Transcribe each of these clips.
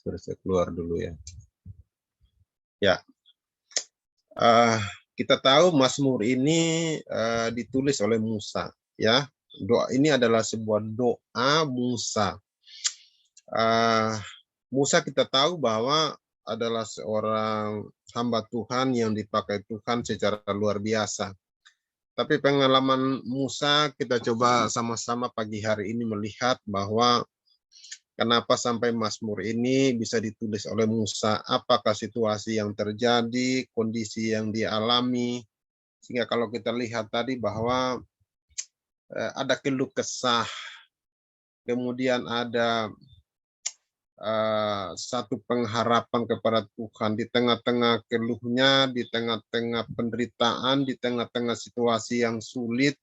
Saya keluar dulu ya. Ya, uh, kita tahu Mazmur ini ditulis oleh Musa. Ya, doa ini adalah sebuah doa Musa. Musa kita tahu bahwa adalah seorang hamba Tuhan yang dipakai Tuhan secara luar biasa. Tapi pengalaman Musa kita coba sama-sama pagi hari ini melihat bahwa kenapa sampai Mazmur ini bisa ditulis oleh Musa, apakah situasi yang terjadi, kondisi yang dialami, sehingga kalau kita lihat tadi bahwa ada keluh kesah, kemudian ada satu pengharapan kepada Tuhan di tengah-tengah keluhnya, di tengah-tengah penderitaan, di tengah-tengah situasi yang sulit.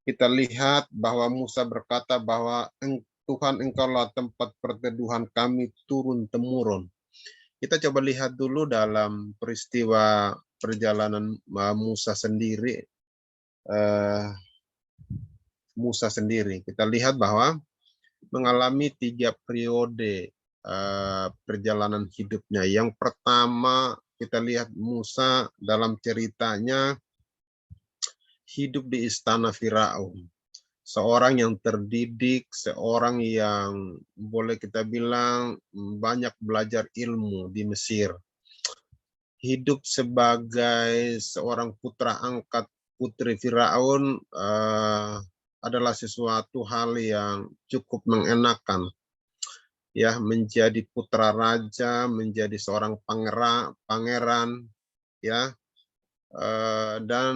Kita lihat bahwa Musa berkata bahwa Tuhan engkaulah tempat perteduhan kami turun-temurun. Kita coba lihat dulu dalam peristiwa perjalanan Musa sendiri. Kita lihat bahwa mengalami 3 periode perjalanan hidupnya. Yang pertama kita lihat Musa dalam ceritanya hidup di istana Firaun. Seorang yang terdidik, seorang yang boleh kita bilang banyak belajar ilmu di Mesir. Hidup sebagai seorang putra angkat putri Firaun adalah sesuatu hal yang cukup mengenakan. Ya, menjadi putra raja, menjadi seorang pangeran, ya, dan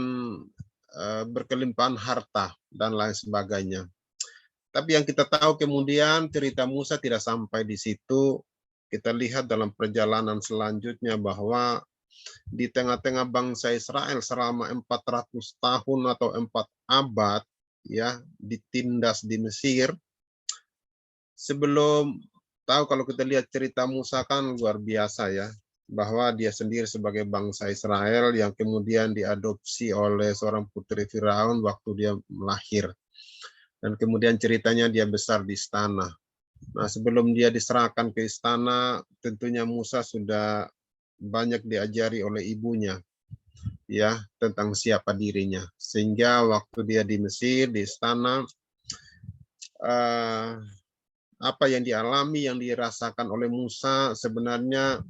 berkelimpahan harta dan lain sebagainya. Tapi yang kita tahu kemudian cerita Musa tidak sampai di situ. Kita lihat dalam perjalanan selanjutnya bahwa di tengah-tengah bangsa Israel selama 400 tahun atau 4 abad ya ditindas di Mesir. Sebelum tahu kalau kita lihat cerita Musa kan luar biasa ya, bahwa dia sendiri sebagai bangsa Israel yang kemudian diadopsi oleh seorang putri Firaun waktu dia lahir. Dan kemudian ceritanya dia besar di istana. Nah, sebelum dia diserahkan ke istana, tentunya Musa sudah banyak diajari oleh ibunya ya tentang siapa dirinya. Sehingga waktu dia di Mesir, di istana, apa yang dialami, yang dirasakan oleh Musa sebenarnya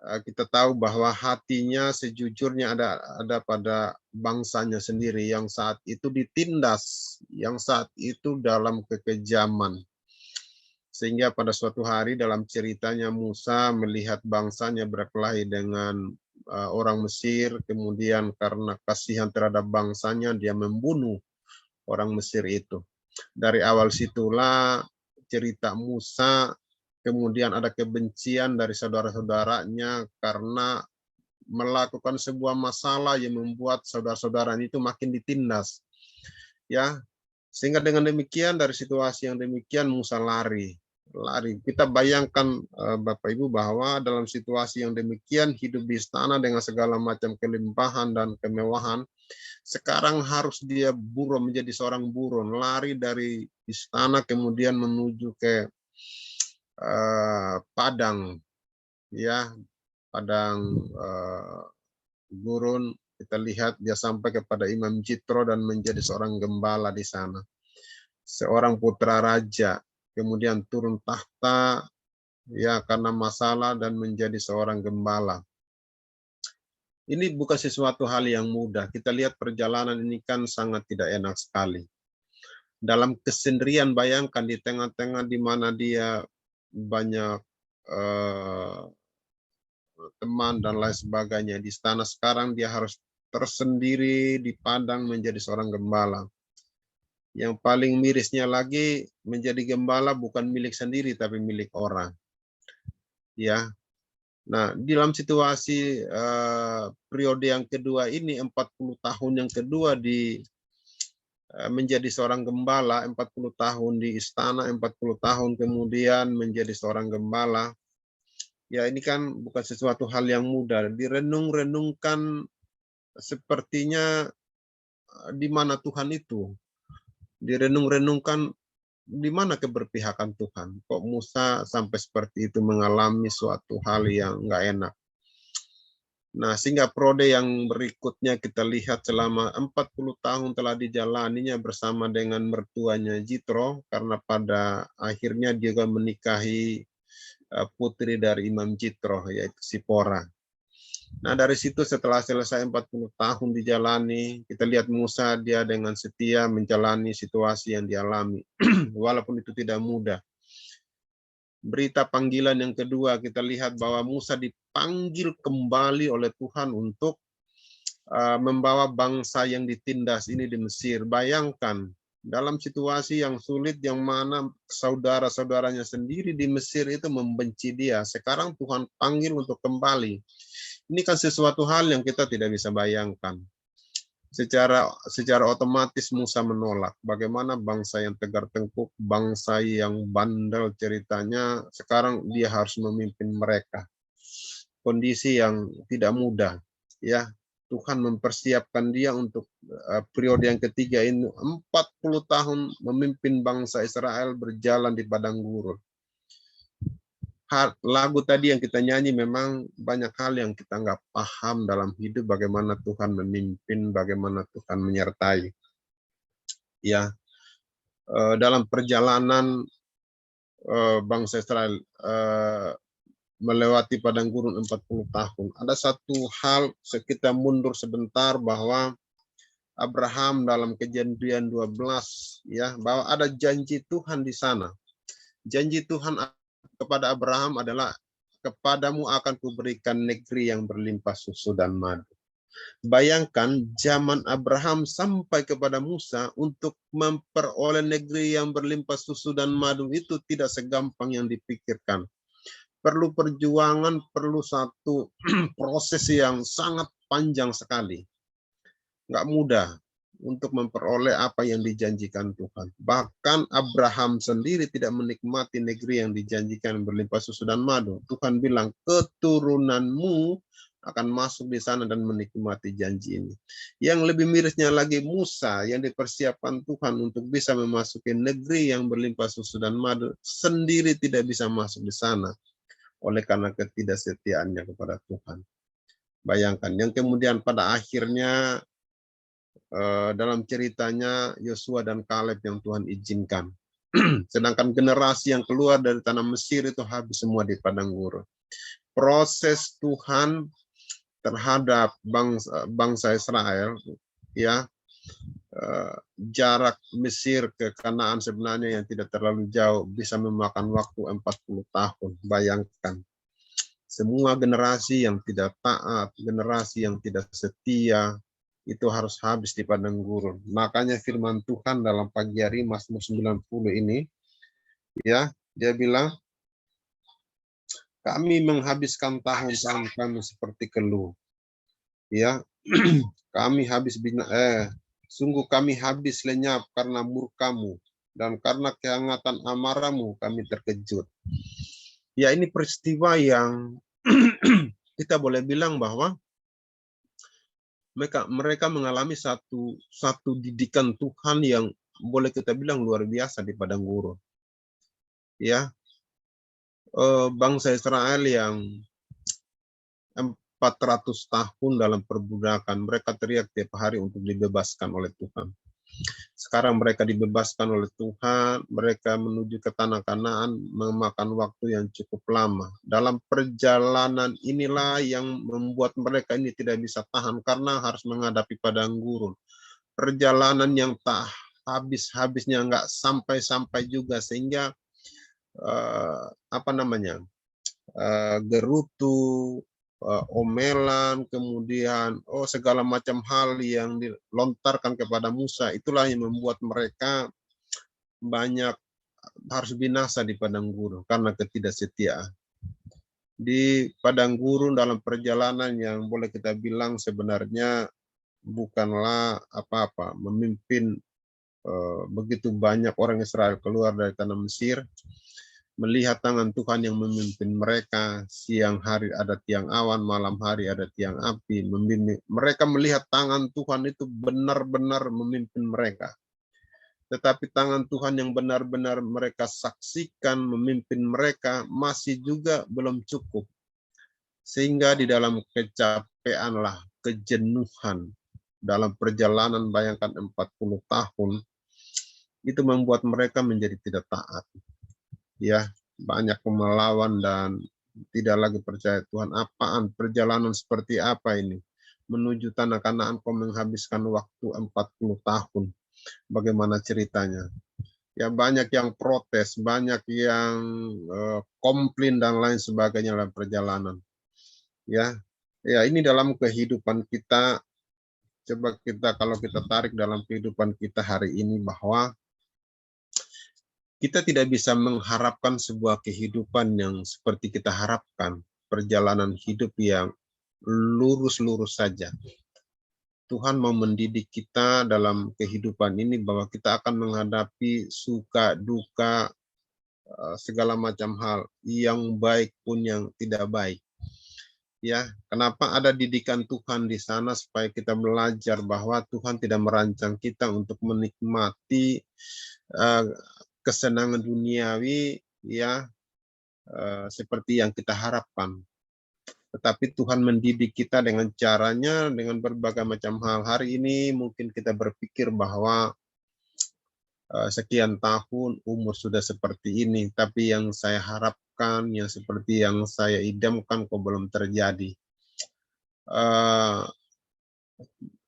kita tahu bahwa hatinya sejujurnya ada pada bangsanya sendiri yang saat itu ditindas, yang saat itu dalam kekejaman. Sehingga pada suatu hari dalam ceritanya Musa melihat bangsanya berkelahi dengan orang Mesir, kemudian karena kasihan terhadap bangsanya dia membunuh orang Mesir itu. Dari awal situlah cerita Musa, kemudian ada kebencian dari saudara-saudaranya karena melakukan sebuah masalah yang membuat saudara-saudaranya itu makin ditindas. Ya, sehingga dengan demikian dari situasi yang demikian Musa lari. Kita bayangkan Bapak Ibu bahwa dalam situasi yang demikian hidup di istana dengan segala macam kelimpahan dan kemewahan, sekarang harus dia buron menjadi seorang buron, lari dari istana kemudian menuju ke padang, ya padang gurun. Kita lihat dia sampai kepada Imam Jitro dan menjadi seorang gembala di sana, seorang putra raja, kemudian turun tahta ya karena masalah dan menjadi seorang gembala. Ini bukan sesuatu hal yang mudah. Kita lihat perjalanan ini kan sangat tidak enak sekali. Dalam kesendirian, bayangkan di tengah-tengah di mana dia banyak teman dan lain sebagainya. Di istana sekarang dia harus tersendiri di padang menjadi seorang gembala. Yang paling mirisnya lagi, menjadi gembala bukan milik sendiri tapi milik orang. Ya. Nah, dalam situasi periode yang kedua ini, 40 tahun yang kedua menjadi seorang gembala, 40 tahun di istana, 40 tahun kemudian menjadi seorang gembala. Ya, ini kan bukan sesuatu hal yang mudah. Direnung-renungkan sepertinya di mana Tuhan itu. direnung-renungkan, di mana keberpihakan Tuhan? Kok Musa sampai seperti itu mengalami suatu hal yang nggak enak? Nah, sehingga periode yang berikutnya kita lihat selama 40 tahun telah dijalaninya bersama dengan mertuanya Jitro, karena pada akhirnya dia juga menikahi putri dari Imam Jitro, yaitu Sipora. Nah, dari situ setelah selesai 40 tahun dijalani, kita lihat Musa dia dengan setia menjalani situasi yang dialami. Walaupun itu tidak mudah. Berita panggilan yang kedua, kita lihat bahwa Musa dipanggil kembali oleh Tuhan untuk membawa bangsa yang ditindas ini di Mesir. Bayangkan, dalam situasi yang sulit yang mana saudara-saudaranya sendiri di Mesir itu membenci dia. Sekarang Tuhan panggil untuk kembali. Ini kan sesuatu hal yang kita tidak bisa bayangkan. Secara otomatis Musa menolak. Bagaimana bangsa yang tegar tengkuk, bangsa yang bandel ceritanya, sekarang dia harus memimpin mereka. Kondisi yang tidak mudah, ya. Tuhan mempersiapkan dia untuk periode yang ketiga ini, 40 tahun memimpin bangsa Israel berjalan di padang gurun. Lagu tadi yang kita nyanyi memang banyak hal yang kita nggak paham dalam hidup, bagaimana Tuhan memimpin, bagaimana Tuhan menyertai. Ya, dalam perjalanan bangsa Israel melewati padang gurun 40 tahun. Ada satu hal, kita mundur sebentar, bahwa Abraham dalam Kejadian 12, ya, bahwa ada janji Tuhan di sana. Janji Tuhan kepada Abraham adalah, kepadamu akan kuberikan negeri yang berlimpah susu dan madu. Bayangkan zaman Abraham sampai kepada Musa untuk memperoleh negeri yang berlimpah susu dan madu itu tidak segampang yang dipikirkan. Perlu perjuangan, perlu satu proses yang sangat panjang sekali. Nggak mudah untuk memperoleh apa yang dijanjikan Tuhan. Bahkan Abraham sendiri tidak menikmati negeri yang dijanjikan berlimpah susu dan madu. Tuhan bilang, keturunanmu akan masuk di sana dan menikmati janji ini. Yang lebih mirisnya lagi, Musa yang dipersiapkan Tuhan untuk bisa memasuki negeri yang berlimpah susu dan madu, sendiri tidak bisa masuk di sana oleh karena ketidaksetiaannya kepada Tuhan. Bayangkan, yang kemudian pada akhirnya dalam ceritanya Yosua dan Kaleb yang Tuhan izinkan. Sedangkan generasi yang keluar dari tanah Mesir itu habis semua di padang gurun. Proses Tuhan terhadap bangsa Israel, ya, jarak Mesir ke Kanaan sebenarnya yang tidak terlalu jauh, bisa memakan waktu 40 tahun. Bayangkan, semua generasi yang tidak taat, generasi yang tidak setia, itu harus habis di padang gurun. Makanya firman Tuhan dalam pagi hari Mazmur 90 ini, ya, dia bilang, kami menghabiskan tahun-tahun kami seperti keluh. Ya, kami sungguh kami habis lenyap karena murkamu, dan karena kehangatan amarahmu kami terkejut. Ya, ini peristiwa yang kita boleh bilang bahwa mereka mengalami satu didikan Tuhan yang boleh kita bilang luar biasa di padang gurun. Ya, bangsa Israel yang 400 tahun dalam perbudakan, mereka teriak tiap hari untuk dibebaskan oleh Tuhan. Sekarang mereka dibebaskan oleh Tuhan, mereka menuju ke tanah Kanaan memakan waktu yang cukup lama. Dalam perjalanan inilah yang membuat mereka ini tidak bisa tahan karena harus menghadapi padang gurun. Perjalanan yang tak habis-habisnya, nggak sampai-sampai juga, sehingga gerutu, omelan, kemudian segala macam hal yang dilontarkan kepada Musa, itulah yang membuat mereka banyak harus binasa di padang gurun karena ketidaksetiaan. Di padang gurun dalam perjalanan yang boleh kita bilang sebenarnya bukanlah apa-apa, memimpin begitu banyak orang Israel keluar dari tanah Mesir, melihat tangan Tuhan yang memimpin mereka. Siang hari ada tiang awan, malam hari ada tiang api. Mereka melihat tangan Tuhan itu benar-benar memimpin mereka. tetapi tangan Tuhan yang benar-benar mereka saksikan memimpin mereka masih juga belum cukup. Sehingga di dalam kecapeanlah, kejenuhan dalam perjalanan bayangkan 40 tahun, itu membuat mereka menjadi tidak taat. Ya, banyak melawan dan tidak lagi percaya Tuhan. Apaan perjalanan seperti apa ini? Menuju tanah Kanaan kau menghabiskan waktu 40 tahun. Bagaimana ceritanya? Ya banyak yang protes, banyak yang komplain dan lain sebagainya dalam perjalanan. Ya, ya ini dalam kehidupan kita. Coba kita kalau kita tarik dalam kehidupan kita hari ini bahwa kita tidak bisa mengharapkan sebuah kehidupan yang seperti kita harapkan, perjalanan hidup yang lurus-lurus saja. Tuhan mau mendidik kita dalam kehidupan ini bahwa kita akan menghadapi suka, duka, segala macam hal, yang baik pun yang tidak baik. Ya, kenapa ada didikan Tuhan di sana supaya kita belajar bahwa Tuhan tidak merancang kita untuk menikmati kesenangan duniawi ya seperti yang kita harapkan. Tetapi Tuhan mendidik kita dengan caranya, dengan berbagai macam hal. Hari ini mungkin kita berpikir bahwa sekian tahun umur sudah seperti ini, tapi yang saya harapkan, yang seperti yang saya idamkan kok belum terjadi.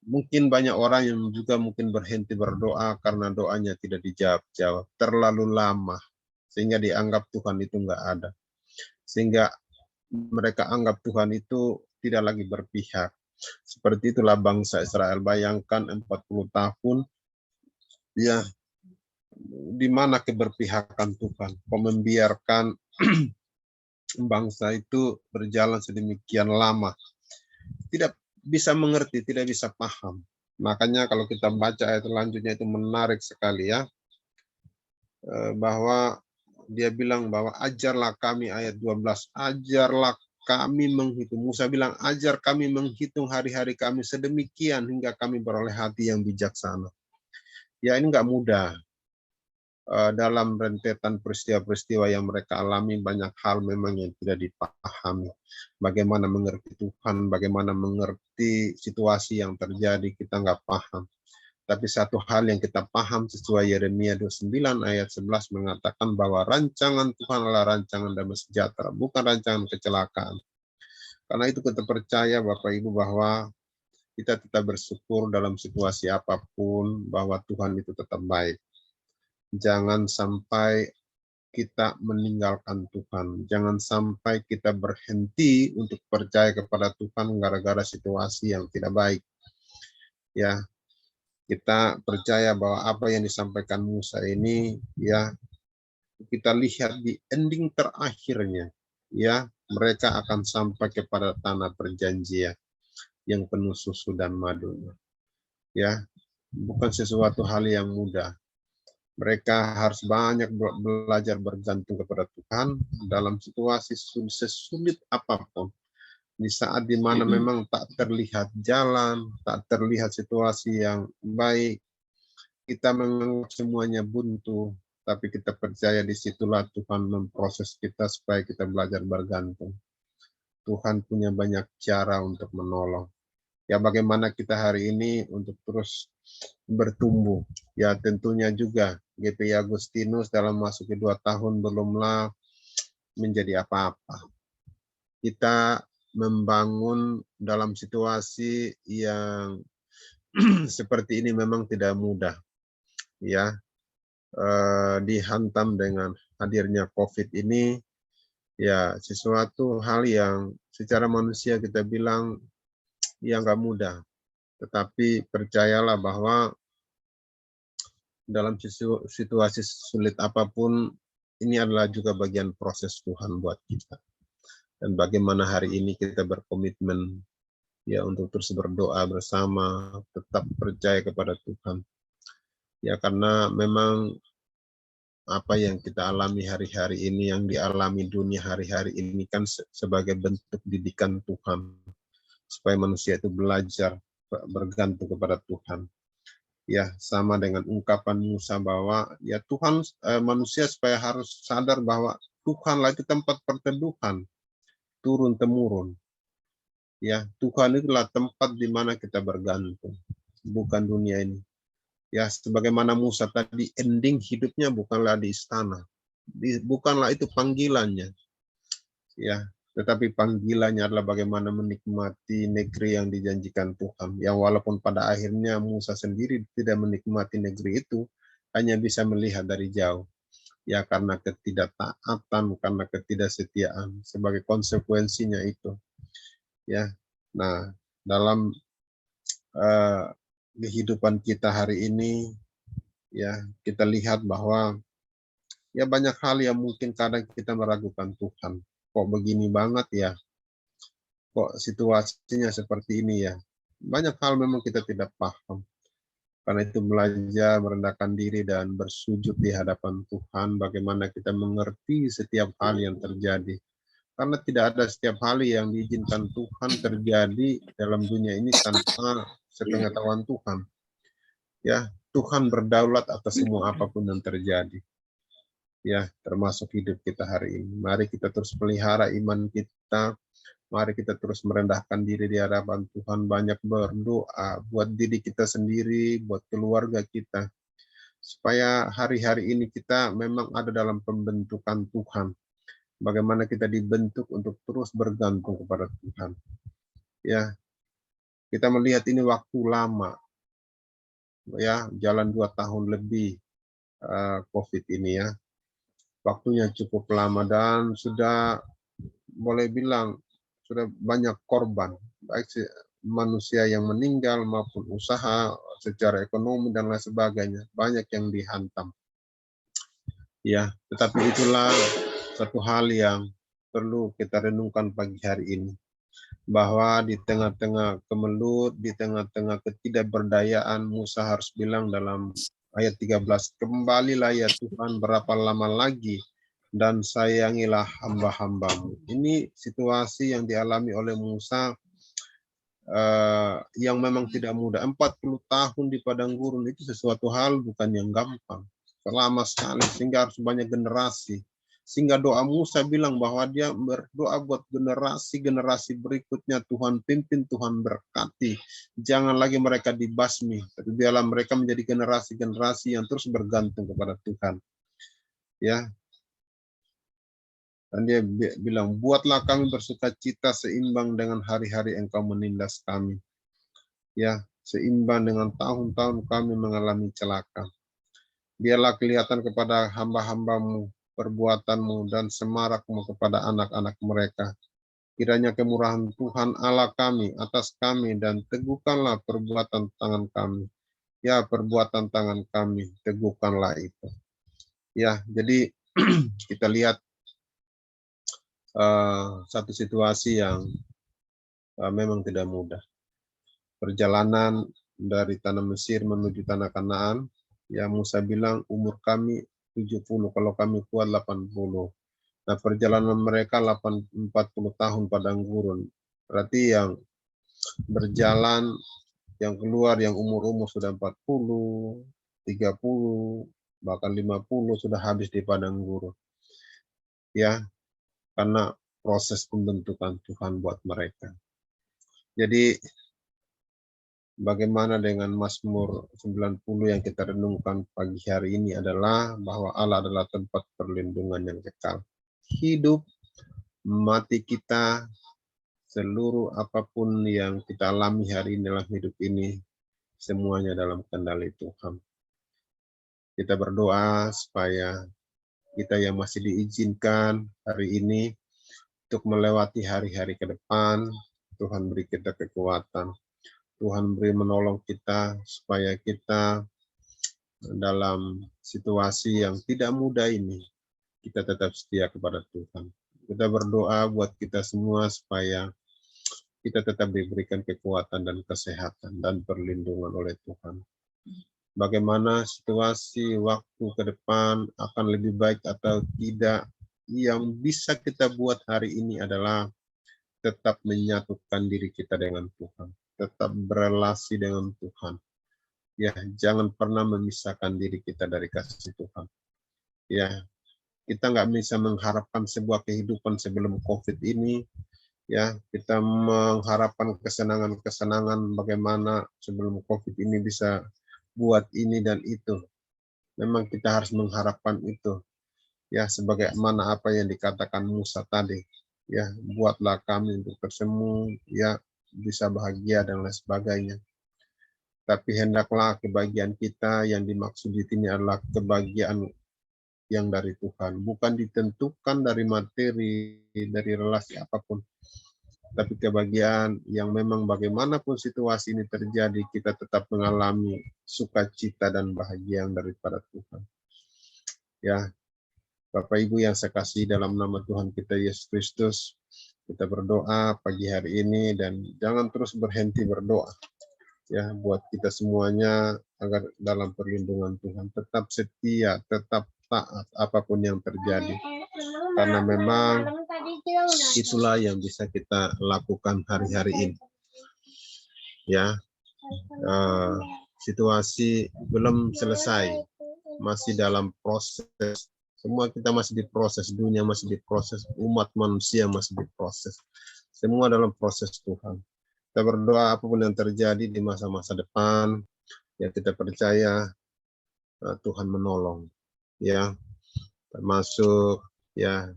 Mungkin banyak orang yang juga mungkin berhenti berdoa karena doanya tidak dijawab-jawab. Terlalu lama, sehingga dianggap Tuhan itu enggak ada. Sehingga mereka anggap Tuhan itu tidak lagi berpihak. Seperti itulah bangsa Israel. Bayangkan 40 tahun, ya di mana keberpihakan Tuhan? Kok membiarkan bangsa itu berjalan sedemikian lama? Tidak bisa mengerti, tidak bisa paham. Makanya kalau kita baca ayat selanjutnya itu menarik sekali ya. Bahwa dia bilang bahwa ajarlah kami ayat 12, ajarlah kami menghitung. Musa bilang ajar kami menghitung hari-hari kami sedemikian hingga kami beroleh hati yang bijaksana. Ya ini enggak mudah. Dalam rentetan peristiwa-peristiwa yang mereka alami banyak hal memang yang tidak dipahami. Bagaimana mengerti Tuhan, bagaimana mengerti situasi yang terjadi, kita nggak paham. Tapi satu hal yang kita paham sesuai Yeremia 29 ayat 11 mengatakan bahwa rancangan Tuhan adalah rancangan damai sejahtera, bukan rancangan kecelakaan. Karena itu kita percaya Bapak Ibu bahwa kita tetap bersyukur dalam situasi apapun bahwa Tuhan itu tetap baik. Jangan sampai kita meninggalkan Tuhan. Jangan sampai kita berhenti untuk percaya kepada Tuhan gara-gara situasi yang tidak baik. Ya, kita percaya bahwa apa yang disampaikan Musa ini, ya, kita lihat di ending terakhirnya, ya, mereka akan sampai kepada tanah perjanjian yang penuh susu dan madu. Ya, bukan sesuatu hal yang mudah. Mereka harus banyak belajar bergantung kepada Tuhan dalam situasi sesulit apapun. Di saat dimana memang tak terlihat jalan, tak terlihat situasi yang baik, kita menganggap semuanya buntu, tapi kita percaya disitulah Tuhan memproses kita supaya kita belajar bergantung. Tuhan punya banyak cara untuk menolong. Ya bagaimana kita hari ini untuk terus bertumbuh. Ya tentunya juga GPI Agustinus dalam masuki 2 tahun belumlah menjadi apa-apa. Kita membangun dalam situasi yang seperti ini memang tidak mudah. Ya, dihantam dengan hadirnya COVID ini, ya sesuatu hal yang secara manusia kita bilang ya nggak mudah. Tetapi percayalah bahwa dalam situasi sulit apapun, ini adalah juga bagian proses Tuhan buat kita. Dan bagaimana hari ini kita berkomitmen ya untuk terus berdoa bersama, tetap percaya kepada Tuhan. Ya karena memang apa yang kita alami hari-hari ini, yang dialami dunia hari-hari ini kan sebagai bentuk didikan Tuhan. Supaya manusia itu belajar bergantung kepada Tuhan. Ya, sama dengan ungkapan Musa bahwa ya Tuhan, manusia supaya harus sadar bahwa Tuhanlah itu tempat perteduhan turun temurun. Ya, Tuhan itulah tempat di mana kita bergantung, bukan dunia ini. Ya, sebagaimana Musa tadi, ending hidupnya bukanlah di istana, bukanlah itu panggilannya. Ya, tetapi panggilannya adalah bagaimana menikmati negeri yang dijanjikan Tuhan. Yang walaupun pada akhirnya Musa sendiri tidak menikmati negeri itu, hanya bisa melihat dari jauh. Ya, karena ketidaktaatan, karena ketidaksetiaan, sebagai konsekuensinya itu. Ya, nah dalam kehidupan kita hari ini, ya kita lihat bahwa ya banyak hal yang mungkin kadang kita meragukan Tuhan. Kok begini banget ya? Kok situasinya seperti ini ya? Banyak hal memang kita tidak paham. Karena itu belajar merendahkan diri dan bersujud di hadapan Tuhan, bagaimana kita mengerti setiap hal yang terjadi. Karena tidak ada setiap hal yang diizinkan Tuhan terjadi dalam dunia ini tanpa sepengetahuan Tuhan. Ya, Tuhan berdaulat atas semua apapun yang terjadi. Ya, termasuk hidup kita hari ini. Mari kita terus pelihara iman kita. Mari kita terus merendahkan diri di hadapan Tuhan, banyak berdoa buat diri kita sendiri, buat keluarga kita, supaya hari-hari ini kita memang ada dalam pembentukan Tuhan. Bagaimana kita dibentuk untuk terus bergantung kepada Tuhan. Ya, kita melihat ini waktu lama, ya, jalan 2 tahun lebih COVID ini ya. Waktunya cukup lama dan sudah boleh bilang sudah banyak korban, baik manusia yang meninggal maupun usaha secara ekonomi dan lain sebagainya, banyak yang dihantam. Ya, tetapi itulah satu hal yang perlu kita renungkan pagi hari ini, bahwa di tengah-tengah kemelut, di tengah-tengah ketidakberdayaan, Musa harus bilang dalam ayat 13, kembalilah ya Tuhan, berapa lama lagi, dan sayangilah hamba-hambamu. Ini situasi yang dialami oleh Musa yang memang tidak mudah. 40 tahun di padang gurun itu sesuatu hal bukan yang gampang. Lama sekali, sehingga harus banyak generasi. Sehingga doa Musa bilang bahwa dia berdoa buat generasi-generasi berikutnya, Tuhan pimpin, Tuhan berkati. Jangan lagi mereka dibasmi, tapi biarlah mereka menjadi generasi-generasi yang terus bergantung kepada Tuhan. Ya, dan dia bilang, buatlah kami bersuka cita seimbang dengan hari-hari Engkau menindas kami. Ya, seimbang dengan tahun-tahun kami mengalami celaka. Biarlah kelihatan kepada hamba-hambamu perbuatanmu dan semarakmu kepada anak-anak mereka. Kiranya kemurahan Tuhan Allah kami atas kami dan teguhkanlah perbuatan tangan kami. Ya, perbuatan tangan kami, teguhkanlah itu. Ya, jadi kita lihat satu situasi yang memang tidak mudah. Perjalanan dari tanah Mesir menuju tanah Kanaan, ya Musa bilang umur kami 70, kalau kami kuat 80. Nah, perjalanan mereka 40 tahun padang gurun. Berarti yang berjalan, yang keluar, yang umur-umur sudah 40, 30, bahkan 50 sudah habis di padang gurun. Ya, karena proses pembentukan Tuhan buat mereka. Jadi bagaimana dengan Mazmur 90 yang kita renungkan pagi hari ini adalah bahwa Allah adalah tempat perlindungan yang kekal. Hidup, mati kita, seluruh apapun yang kita alami hari ini dalam hidup ini, semuanya dalam kendali Tuhan. Kita berdoa supaya kita yang masih diizinkan hari ini untuk melewati hari-hari ke depan, Tuhan beri kita kekuatan. Tuhan beri menolong kita supaya kita dalam situasi yang tidak mudah ini, kita tetap setia kepada Tuhan. Kita berdoa buat kita semua supaya kita tetap diberikan kekuatan dan kesehatan dan perlindungan oleh Tuhan. Bagaimana situasi waktu ke depan akan lebih baik atau tidak, yang bisa kita buat hari ini adalah tetap menyatukan diri kita dengan Tuhan, tetap berelasi dengan Tuhan. Ya, jangan pernah memisahkan diri kita dari kasih Tuhan. Ya, kita nggak bisa mengharapkan sebuah kehidupan sebelum COVID ini. Ya, kita mengharapkan kesenangan-kesenangan bagaimana sebelum COVID ini bisa buat ini dan itu. Memang kita harus mengharapkan itu. Ya, sebagaimana apa yang dikatakan Musa tadi. Ya, buatlah kami untuk tersenyum, ya, bisa bahagia dan lain sebagainya. Tapi hendaklah kebahagiaan kita yang dimaksud di sini adalah kebahagiaan yang dari Tuhan, bukan ditentukan dari materi, dari relasi apapun, tapi kebahagiaan yang memang bagaimanapun situasi ini terjadi, kita tetap mengalami sukacita dan bahagia yang daripada Tuhan. Ya, Bapak Ibu yang saya kasih dalam nama Tuhan kita Yesus Kristus, kita berdoa pagi hari ini dan jangan terus berhenti berdoa. Ya, buat kita semuanya agar dalam perlindungan Tuhan tetap setia, tetap taat apapun yang terjadi. Karena memang itulah yang bisa kita lakukan hari-hari ini. Ya, situasi belum selesai, masih dalam proses. Semua kita masih diproses, dunia masih diproses, umat manusia masih diproses. Semua dalam proses Tuhan. Kita berdoa apapun yang terjadi di masa-masa depan, ya kita percaya Tuhan menolong, ya, termasuk ya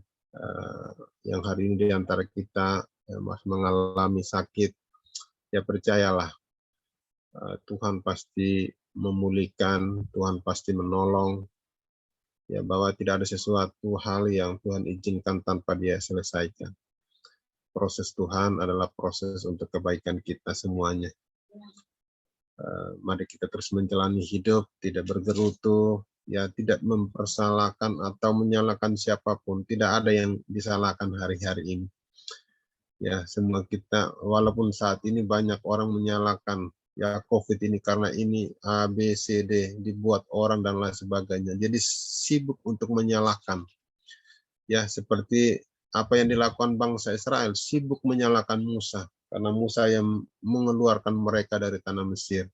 yang hari ini di antara kita yang masih mengalami sakit, ya percayalah Tuhan pasti memulihkan, Tuhan pasti menolong, ya bahwa tidak ada sesuatu hal yang Tuhan izinkan tanpa Dia selesaikan. Proses Tuhan adalah proses untuk kebaikan kita semuanya. Mari kita terus menjalani hidup, tidak bergerutu, ya tidak mempersalahkan atau menyalahkan siapapun. Tidak ada yang disalahkan hari-hari ini. Ya, semua kita, walaupun saat ini banyak orang menyalahkan ya COVID ini karena ini A, B, C, D dibuat orang dan lain sebagainya. Jadi sibuk untuk menyalahkan. Ya, seperti apa yang dilakukan bangsa Israel, sibuk menyalahkan Musa, karena Musa yang mengeluarkan mereka dari tanah Mesir.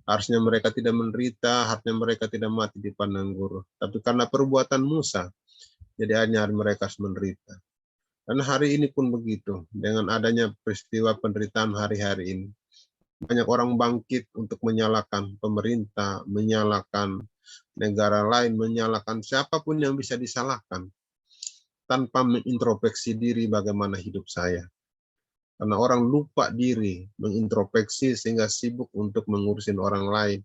Harusnya mereka tidak menderita, harusnya mereka tidak mati di padang gurun. Tapi karena perbuatan Musa, jadi hanya mereka harus menderita. Dan hari ini pun begitu, dengan adanya peristiwa penderitaan hari-hari ini. Banyak orang bangkit untuk menyalahkan pemerintah, menyalahkan negara lain, menyalahkan siapapun yang bisa disalahkan, tanpa mengintrospeksi diri bagaimana hidup saya. Karena orang lupa diri, mengintrospeksi sehingga sibuk untuk mengurusin orang lain,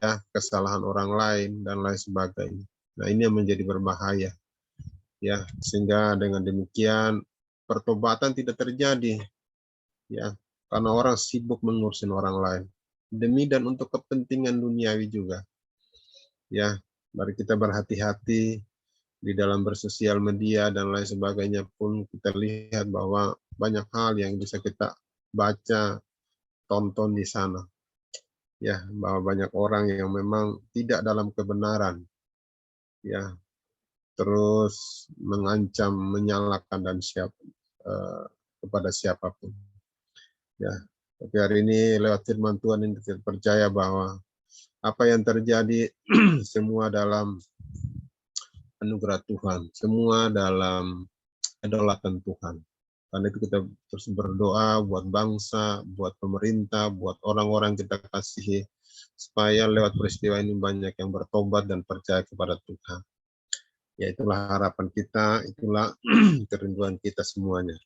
ya kesalahan orang lain dan lain sebagainya. Nah ini yang menjadi berbahaya, ya sehingga dengan demikian pertobatan tidak terjadi, ya karena orang sibuk mengurusin orang lain demi dan untuk kepentingan duniawi juga. Ya, mari kita berhati-hati di dalam bersosial media dan lain sebagainya pun kita lihat bahwa banyak hal yang bisa kita baca, tonton di sana. Ya, bahwa banyak orang yang memang tidak dalam kebenaran. Ya, terus mengancam, menyalahkan dan kepada siapapun. Ya, tapi hari ini lewat firman Tuhan ini kita percaya bahwa apa yang terjadi semua dalam anugerah Tuhan, semua dalam kedaulatan Tuhan. Karena itu kita terus berdoa buat bangsa, buat pemerintah, buat orang-orang kita kasihi, supaya lewat peristiwa ini banyak yang bertobat dan percaya kepada Tuhan. Ya itulah harapan kita, itulah kerinduan kita semuanya.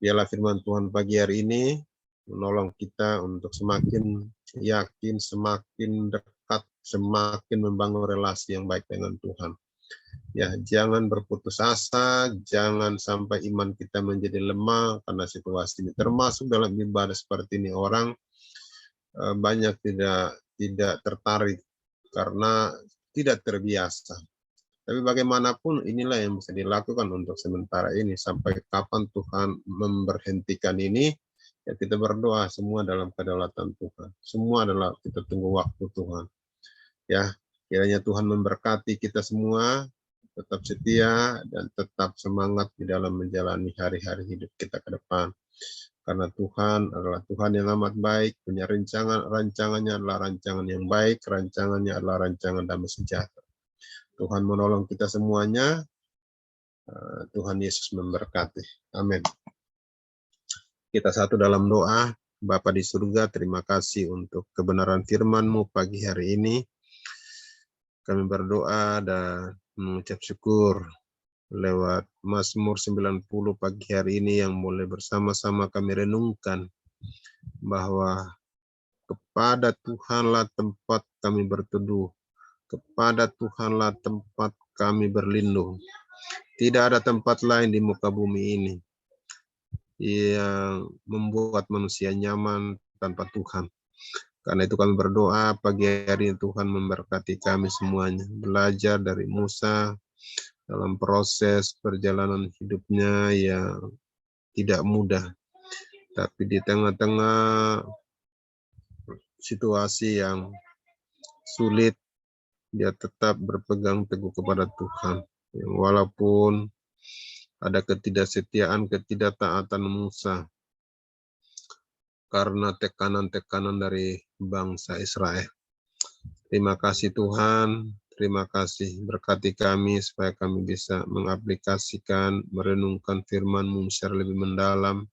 Biarlah firman Tuhan pagi hari ini menolong kita untuk semakin yakin, semakin dekat, semakin membangun relasi yang baik dengan Tuhan. Ya, jangan berputus asa, jangan sampai iman kita menjadi lemah karena situasi ini. Termasuk dalam ibadah seperti ini orang banyak tidak tertarik karena tidak terbiasa. Tapi bagaimanapun inilah yang bisa dilakukan untuk sementara ini sampai kapan Tuhan memberhentikan ini. Ya kita berdoa semua dalam kedaulatan Tuhan. Semua adalah kita tunggu waktu Tuhan. Ya, kiranya Tuhan memberkati kita semua, tetap setia dan tetap semangat di dalam menjalani hari-hari hidup kita ke depan. Karena Tuhan adalah Tuhan yang amat baik, punya rancangannya adalah rancangan yang baik, rancangannya adalah rancangan damai sejahtera. Tuhan menolong kita semuanya, Tuhan Yesus memberkati. Amin. Kita satu dalam doa. Bapa di surga, terima kasih untuk kebenaran firman-Mu pagi hari ini. Kami berdoa dan mengucap syukur lewat Mazmur 90 pagi hari ini yang boleh bersama-sama kami renungkan bahwa kepada Tuhanlah tempat kami berteduh, kepada Tuhanlah tempat kami berlindung. Tidak ada tempat lain di muka bumi ini yang membuat manusia nyaman tanpa Tuhan. Karena itu kami berdoa pagi hari ini Tuhan memberkati kami semuanya. Belajar dari Musa dalam proses perjalanan hidupnya yang tidak mudah. Tapi di tengah-tengah situasi yang sulit, dia tetap berpegang teguh kepada Tuhan. Walaupun ada ketidaksetiaan, ketidaktaatan Musa karena tekanan-tekanan dari bangsa Israel. Terima kasih Tuhan, terima kasih berkati kami supaya kami bisa mengaplikasikan, merenungkan firman-Mu secara lebih mendalam,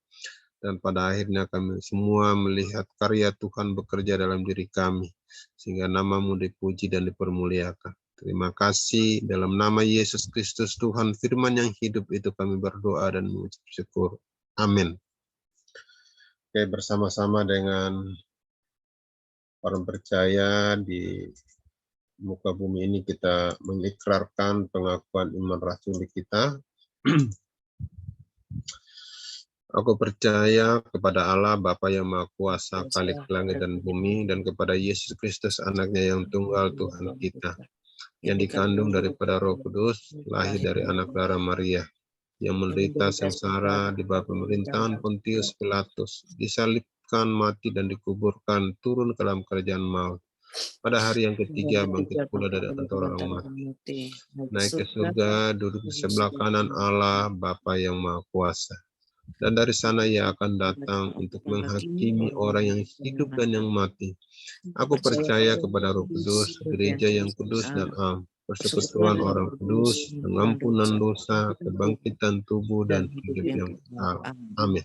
dan pada akhirnya kami semua melihat karya Tuhan bekerja dalam diri kami, sehingga nama-Mu dipuji dan dipermuliakan. Terima kasih dalam nama Yesus Kristus Tuhan firman yang hidup itu kami berdoa dan mengucap syukur. Amin. Oke, bersama-sama dengan orang percaya di muka bumi ini kita mengikrarkan pengakuan iman rasuli kita. Aku percaya kepada Allah Bapa yang Maha Kuasa, Khalik langit dan bumi, dan kepada Yesus Kristus anaknya yang tunggal Tuhan kita, yang dikandung daripada Roh Kudus, lahir dari anak darah Maria, yang menderita sengsara di bawah pemerintahan Pontius Pilatus, disalibkan, mati dan dikuburkan, turun ke dalam kerajaan maut. Pada hari yang ketiga bangkit pula dari antara orang mati, naik ke surga, duduk di sebelah kanan Allah Bapa yang Maha Kuasa. Dan dari sana ia akan datang untuk menghakimi orang yang hidup dan yang mati. Aku percaya kepada Roh Kudus, gereja yang kudus dan am, persekutuan orang kudus, pengampunan dosa, kebangkitan tubuh dan hidup yang kekal. Amin.